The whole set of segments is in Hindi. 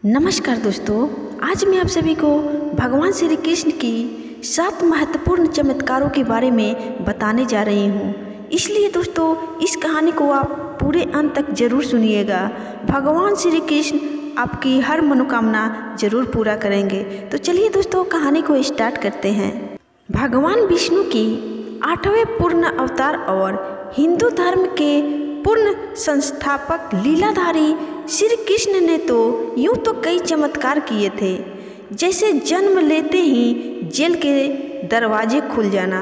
नमस्कार दोस्तों, आज मैं आप सभी को भगवान श्री कृष्ण की 7 महत्वपूर्ण चमत्कारों के बारे में बताने जा रही हूँ। इसलिए दोस्तों इस कहानी को आप पूरे अंत तक जरूर सुनिएगा। भगवान श्री कृष्ण आपकी हर मनोकामना जरूर पूरा करेंगे। तो चलिए दोस्तों कहानी को स्टार्ट करते हैं। भगवान विष्णु की 8वें पूर्ण अवतार और हिंदू धर्म के पूर्ण संस्थापक लीलाधारी श्री कृष्ण ने तो यूं तो कई चमत्कार किए थे, जैसे जन्म लेते ही जेल के दरवाजे खुल जाना,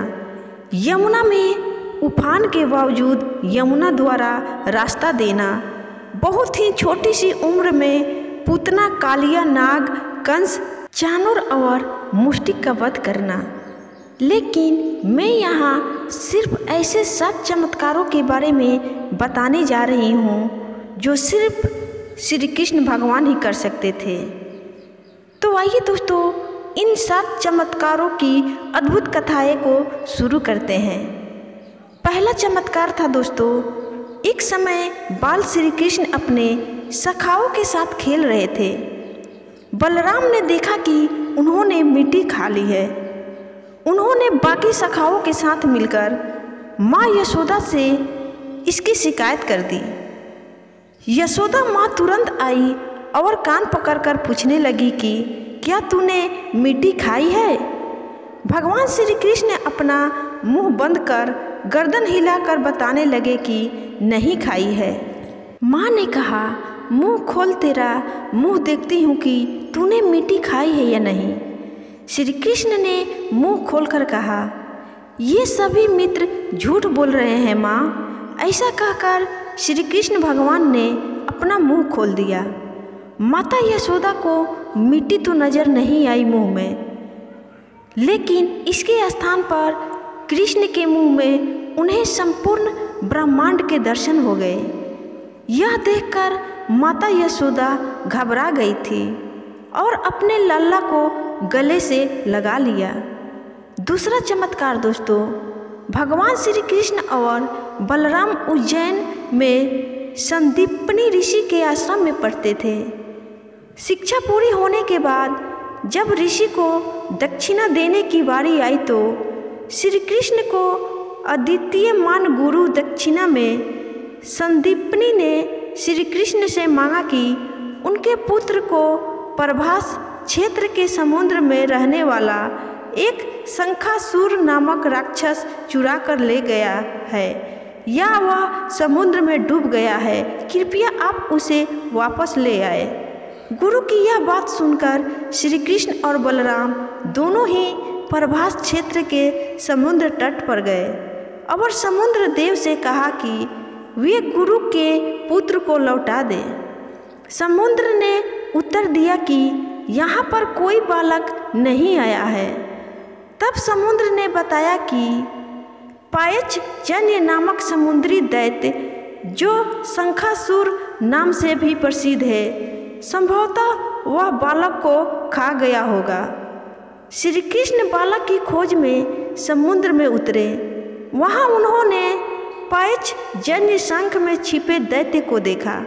यमुना में उफान के बावजूद यमुना द्वारा रास्ता देना, बहुत ही छोटी सी उम्र में पूतना, कालिया, नाग, कंस, चाणूर और मुष्टिक का वध करना। लेकिन मैं यहाँ सिर्फ ऐसे 7 चमत्कारों के बारे में बताने जा रही हूँ जो सिर्फ श्री कृष्ण भगवान ही कर सकते थे। तो आइए दोस्तों इन 7 चमत्कारों की अद्भुत कथाएं को शुरू करते हैं। पहला चमत्कार था दोस्तों, एक समय बाल श्री कृष्ण अपने सखाओं के साथ खेल रहे थे। बलराम ने देखा कि उन्होंने मिट्टी खा ली है। उन्होंने बाकी सखाओं के साथ मिलकर माँ यशोदा से इसकी शिकायत कर दी। यशोदा माँ तुरंत आई और कान पकड़कर पूछने लगी कि क्या तूने मिट्टी खाई है? भगवान श्री कृष्ण अपना मुंह बंद कर गर्दन हिलाकर बताने लगे कि नहीं खाई है। माँ ने कहा, मुंह खोल, तेरा मुंह देखती हूँ कि तूने मिट्टी खाई है या नहीं। श्री कृष्ण ने मुंह खोलकर कहा, ये सभी मित्र झूठ बोल रहे हैं माँ। ऐसा कहकर श्री कृष्ण भगवान ने अपना मुंह खोल दिया। माता यशोदा को मिट्टी तो नजर नहीं आई मुंह में, लेकिन इसके स्थान पर कृष्ण के मुंह में उन्हें संपूर्ण ब्रह्मांड के दर्शन हो गए। यह देखकर माता यशोदा घबरा गई थी और अपने लल्ला को गले से लगा लिया। दूसरा चमत्कार दोस्तों, भगवान श्री कृष्ण और बलराम उज्जैन में संदीपनी ऋषि के आश्रम में पढ़ते थे। शिक्षा पूरी होने के बाद जब ऋषि को दक्षिणा देने की बारी आई तो श्री कृष्ण को अद्वितीय मान गुरु दक्षिणा में संदीपनी ने श्री कृष्ण से मांगा कि उनके पुत्र को प्रभास क्षेत्र के समुद्र में रहने वाला एक शंखासुर नामक राक्षस चुरा कर ले गया है या वह समुद्र में डूब गया है, कृपया आप उसे वापस ले आए। गुरु की यह बात सुनकर श्री कृष्ण और बलराम दोनों ही प्रभास क्षेत्र के समुद्र तट पर गए और समुद्र देव से कहा कि वे गुरु के पुत्र को लौटा दें। समुद्र ने उत्तर दिया कि यहाँ पर कोई बालक नहीं आया है। तब समुद्र ने बताया कि पायच जन्य नामक समुद्री दैत्य, जो शंखासुर नाम से भी प्रसिद्ध है, संभवतः वह बालक को खा गया होगा। श्री कृष्ण बालक की खोज में समुद्र में उतरे। वहाँ उन्होंने पायच जन्य शंख में छिपे दैत्य को देखा।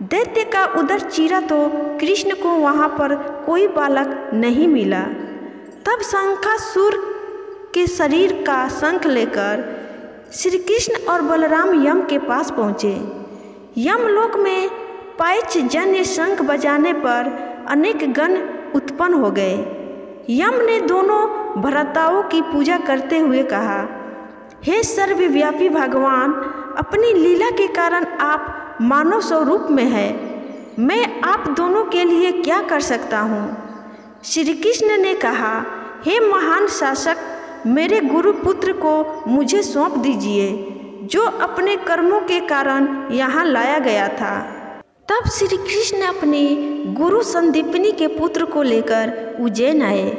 दैत्य का उदर चीरा तो कृष्ण को वहाँ पर कोई बालक नहीं मिला। तब शंखासुर के शरीर का शंख लेकर श्री कृष्ण और बलराम यम के पास पहुँचे। यमलोक में पायच जन्य शंख बजाने पर अनेक गण उत्पन्न हो गए। यम ने दोनों भ्राताओं की पूजा करते हुए कहा, हे सर्वव्यापी भगवान, अपनी लीला के कारण आप मानव स्वरूप में है। मैं आप दोनों के लिए क्या कर सकता हूँ? श्री कृष्ण ने कहा, हे महान शासक, मेरे गुरु पुत्र को मुझे सौंप दीजिए, जो अपने कर्मों के कारण यहाँ लाया गया था। तब श्री कृष्ण अपने गुरु संदीपनी के पुत्र को लेकर उज्जैन आए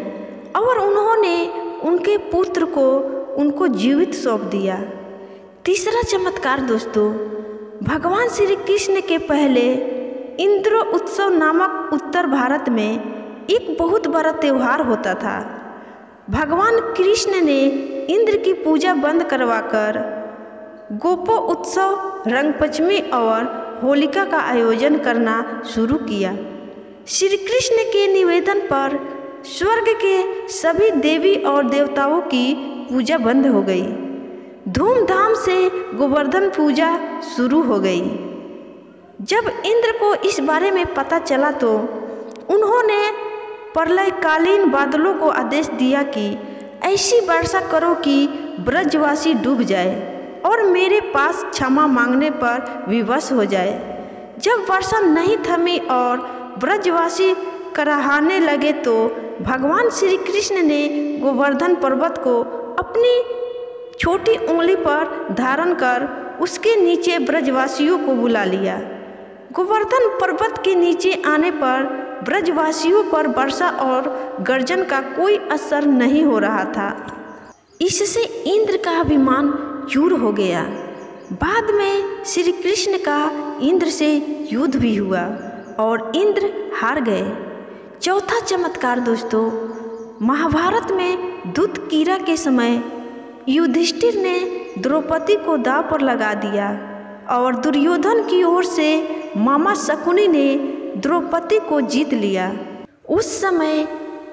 और उन्होंने उनके पुत्र को उनको जीवित सौंप दिया। तीसरा चमत्कार दोस्तों, भगवान श्री कृष्ण के पहले इंद्र उत्सव नामक उत्तर भारत में एक बहुत बड़ा त्यौहार होता था। भगवान कृष्ण ने इंद्र की पूजा बंद करवाकर गोपो उत्सव, रंगपंचमी और होलिका का आयोजन करना शुरू किया। श्री कृष्ण के निवेदन पर स्वर्ग के सभी देवी और देवताओं की पूजा बंद हो गई। धूमधाम से गोवर्धन पूजा शुरू हो गई। जब इंद्र को इस बारे में पता चला तो उन्होंने प्रलयकालीन बादलों को आदेश दिया कि ऐसी वर्षा करो कि ब्रजवासी डूब जाए और मेरे पास क्षमा मांगने पर विवश हो जाए। जब वर्षा नहीं थमी और ब्रजवासी कराहने लगे तो भगवान श्री कृष्ण ने गोवर्धन पर्वत को अपनी छोटी उंगली पर धारण कर उसके नीचे ब्रजवासियों को बुला लिया। गोवर्धन पर्वत के नीचे आने पर ब्रजवासियों पर वर्षा और गर्जन का कोई असर नहीं हो रहा था। इससे इंद्र का अभिमान चूर हो गया। बाद में श्री कृष्ण का इंद्र से युद्ध भी हुआ और इंद्र हार गए। चौथा चमत्कार दोस्तों, महाभारत में दूत कीरा के समय युधिष्ठिर ने द्रौपदी को दांव पर लगा दिया और दुर्योधन की ओर से मामा शकुनी ने द्रौपदी को जीत लिया। उस समय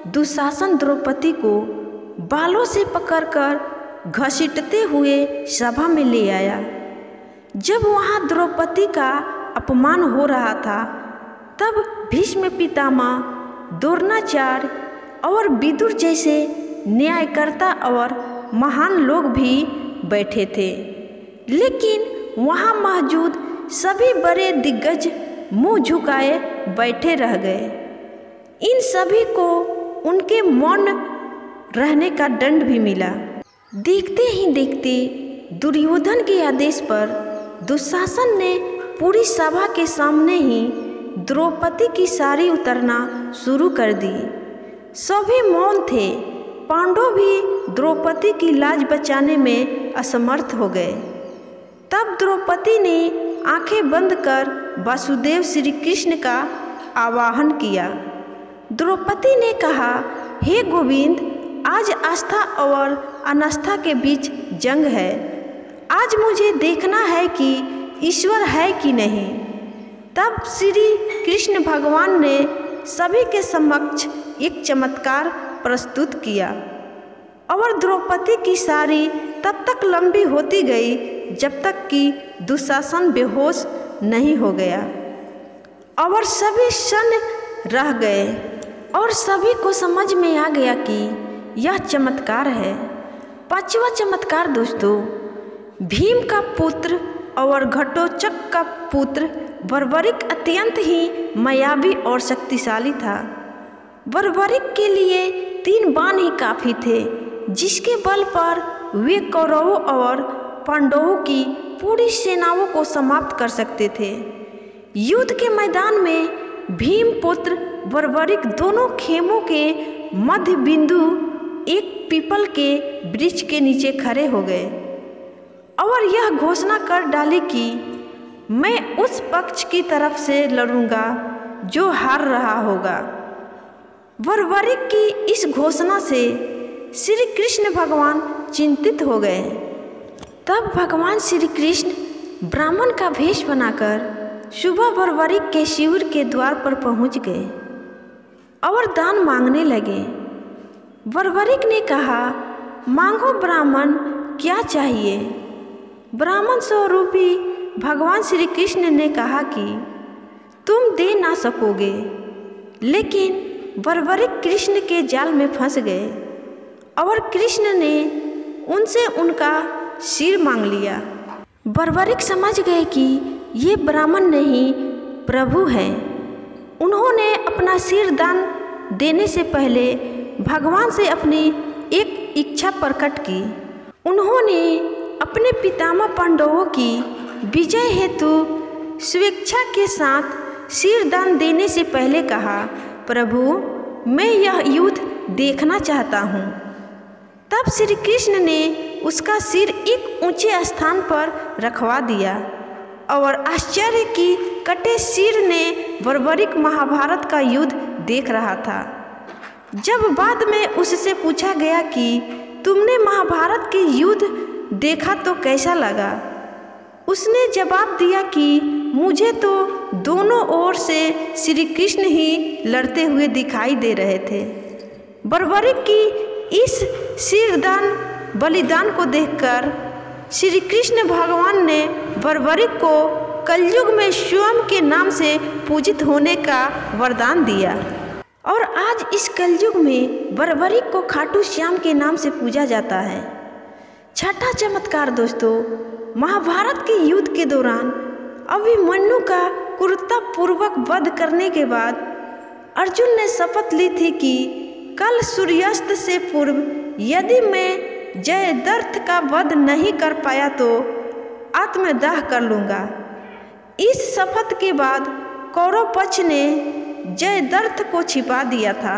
दुशासन द्रौपदी को बालों से पकड़कर घसीटते हुए सभा में ले आया। जब वहाँ द्रौपदी का अपमान हो रहा था तब भीष्म पितामह, द्रोणाचार्य और विदुर जैसे न्यायकर्ता और महान लोग भी बैठे थे, लेकिन वहाँ मौजूद सभी बड़े दिग्गज मुंह झुकाए बैठे रह गए। इन सभी को उनके मौन रहने का दंड भी मिला। देखते ही देखते दुर्योधन के आदेश पर दुशासन ने पूरी सभा के सामने ही द्रौपदी की साड़ी उतारना शुरू कर दी। सभी मौन थे। पांडव भी द्रौपदी की लाज बचाने में असमर्थ हो गए। तब द्रौपदी ने आंखें बंद कर वासुदेव श्री कृष्ण का आवाहन किया। द्रौपदी ने कहा, हे गोविंद, आज आस्था और अनास्था के बीच जंग है। आज मुझे देखना है कि ईश्वर है कि नहीं। तब श्री कृष्ण भगवान ने सभी के समक्ष एक चमत्कार प्रस्तुत किया और द्रौपदी की साड़ी तब तक लंबी होती गई जब तक कि दुशासन बेहोश नहीं हो गया और सभी क्षण रह गए और सभी को समझ में आ गया कि यह चमत्कार है। पांचवा चमत्कार दोस्तों, भीम का पुत्र और घटोत्कच का पुत्र बर्बरिक अत्यंत ही मायावी और शक्तिशाली था। बर्बरिक के लिए 3 बाण ही काफ़ी थे, जिसके बल पर वे कौरवों और पांडवों की पूरी सेनाओं को समाप्त कर सकते थे। युद्ध के मैदान में भीम पुत्र बर्बरिक दोनों खेमों के मध्य बिंदु एक पीपल के वृक्ष के नीचे खड़े हो गए और यह घोषणा कर डाली कि मैं उस पक्ष की तरफ से लड़ूंगा जो हार रहा होगा। बर्बरिक की इस घोषणा से श्री कृष्ण भगवान चिंतित हो गए। तब भगवान श्री कृष्ण ब्राह्मण का वेश बनाकर सुबह बर्बरिक के शिविर के द्वार पर पहुंच गए और दान मांगने लगे। बर्बरिक ने कहा, मांगो ब्राह्मण, क्या चाहिए? ब्राह्मण स्वरूपी भगवान श्री कृष्ण ने कहा कि तुम दे ना सकोगे। लेकिन बर्बरिक कृष्ण के जाल में फंस गए और कृष्ण ने उनसे उनका सिर मांग लिया। बर्बरिक समझ गए कि ये ब्राह्मण नहीं प्रभु हैं। उन्होंने अपना सिर दान देने से पहले भगवान से अपनी एक इच्छा प्रकट की। उन्होंने अपने पितामह पांडवों की विजय हेतु स्वेच्छा के साथ सिर दान देने से पहले कहा, प्रभु, मैं यह युद्ध देखना चाहता हूँ। तब श्री कृष्ण ने उसका सिर एक ऊंचे स्थान पर रखवा दिया और आश्चर्य की कटे सिर ने बर्बरिक महाभारत का युद्ध देख रहा था। जब बाद में उससे पूछा गया कि तुमने महाभारत के युद्ध देखा तो कैसा लगा, उसने जवाब दिया कि मुझे तो दोनों ओर से श्री कृष्ण ही लड़ते हुए दिखाई दे रहे थे। बर्बरिक की इस सिरदान बलिदान को देखकर श्री कृष्ण भगवान ने बर्बरिक को कलयुग में स्वयं के नाम से पूजित होने का वरदान दिया और आज इस कलयुग में बर्बरिक को खाटू श्याम के नाम से पूजा जाता है। छठा चमत्कार दोस्तों, महाभारत के युद्ध के दौरान अभिमन्यु का क्रूरतापूर्वक वध करने के बाद अर्जुन ने शपथ ली थी कि कल सूर्यास्त से पूर्व यदि मैं जयद्रथ का वध नहीं कर पाया तो आत्मदाह कर लूँगा। इस शपथ के बाद कौरव पक्ष ने जयद्रथ को छिपा दिया था।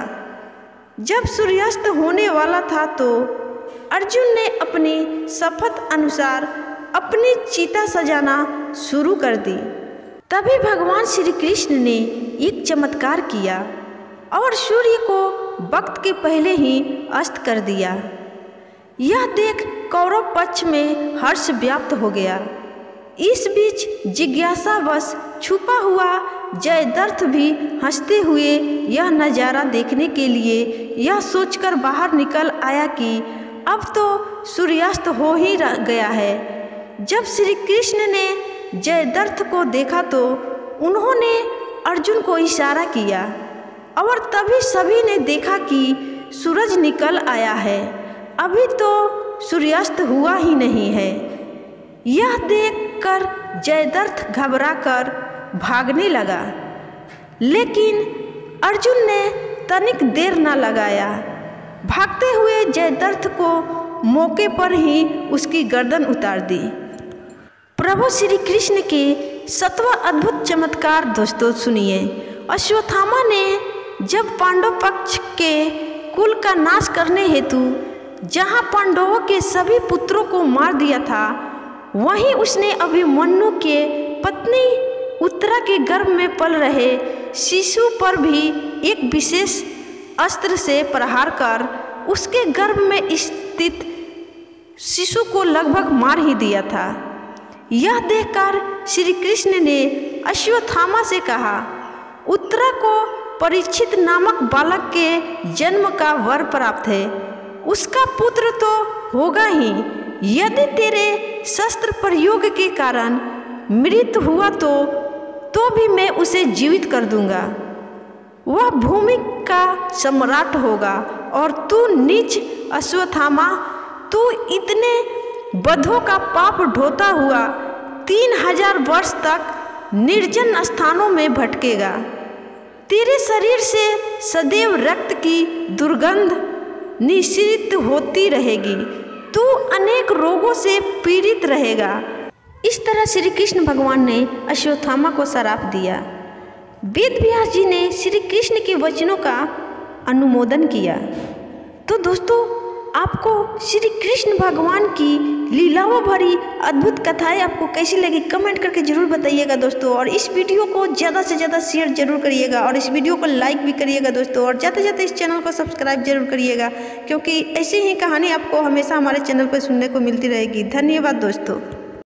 जब सूर्यास्त होने वाला था तो अर्जुन ने अपनी शपथ अनुसार अपनी चिता सजाना शुरू कर दी। तभी भगवान श्री कृष्ण ने एक चमत्कार किया और सूर्य को वक्त के पहले ही अस्त कर दिया। यह देख कौरव पक्ष में हर्ष व्याप्त हो गया। इस बीच जिज्ञासावश छुपा हुआ जयद्रथ भी हंसते हुए यह नज़ारा देखने के लिए यह सोचकर बाहर निकल आया कि अब तो सूर्यास्त हो ही गया है। जब श्री कृष्ण ने जयद्रथ को देखा तो उन्होंने अर्जुन को इशारा किया और तभी सभी ने देखा कि सूरज निकल आया है, अभी तो सूर्यास्त हुआ ही नहीं है। यह देखकर जयद्रथ घबराकर भागने लगा, लेकिन अर्जुन ने तनिक देर न लगाया। भागते हुए जयद्रथ को मौके पर ही उसकी गर्दन उतार दी। प्रभु श्री कृष्ण के 7वां अद्भुत चमत्कार दोस्तों सुनिए। अश्वत्थामा ने जब पांडव पक्ष के कुल का नाश करने हेतु जहां पांडवों के सभी पुत्रों को मार दिया था, वहीं उसने अभिमन्यु के पत्नी उत्तरा के गर्भ में पल रहे शिशु पर भी एक विशेष अस्त्र से प्रहार कर उसके गर्भ में स्थित शिशु को लगभग मार ही दिया था। यह देखकर श्री कृष्ण ने अश्वत्थामा से कहा, उत्तरा को परीक्षित नामक बालक के जन्म का वर प्राप्त है, उसका पुत्र तो होगा ही। यदि तेरे शस्त्र प्रयोग के कारण मृत्यु हुआ तो भी मैं उसे जीवित कर दूंगा। वह भूमि का सम्राट होगा और तू नीच अश्वत्थामा, तू इतने बधों का पाप ढोता हुआ 3000 वर्ष तक निर्जन स्थानों में भटकेगा। तेरे शरीर से सदैव रक्त की दुर्गंध निश्रित होती रहेगी, तू अनेक रोगों से पीड़ित रहेगा। इस तरह श्री कृष्ण भगवान ने अश्वत्थामा को श्राप दिया। वेद व्यास जी ने श्री कृष्ण के वचनों का अनुमोदन किया। तो दोस्तों, आपको श्री कृष्ण भगवान की लीलाओं भरी अद्भुत कथाएं आपको कैसी लगी कमेंट करके ज़रूर बताइएगा दोस्तों। और इस वीडियो को ज़्यादा से ज़्यादा शेयर जरूर करिएगा और इस वीडियो को लाइक भी करिएगा दोस्तों। और जाते जाते इस चैनल को सब्सक्राइब जरूर करिएगा, क्योंकि ऐसी ही कहानी आपको हमेशा हमारे चैनल पर सुनने को मिलती रहेगी। धन्यवाद दोस्तों।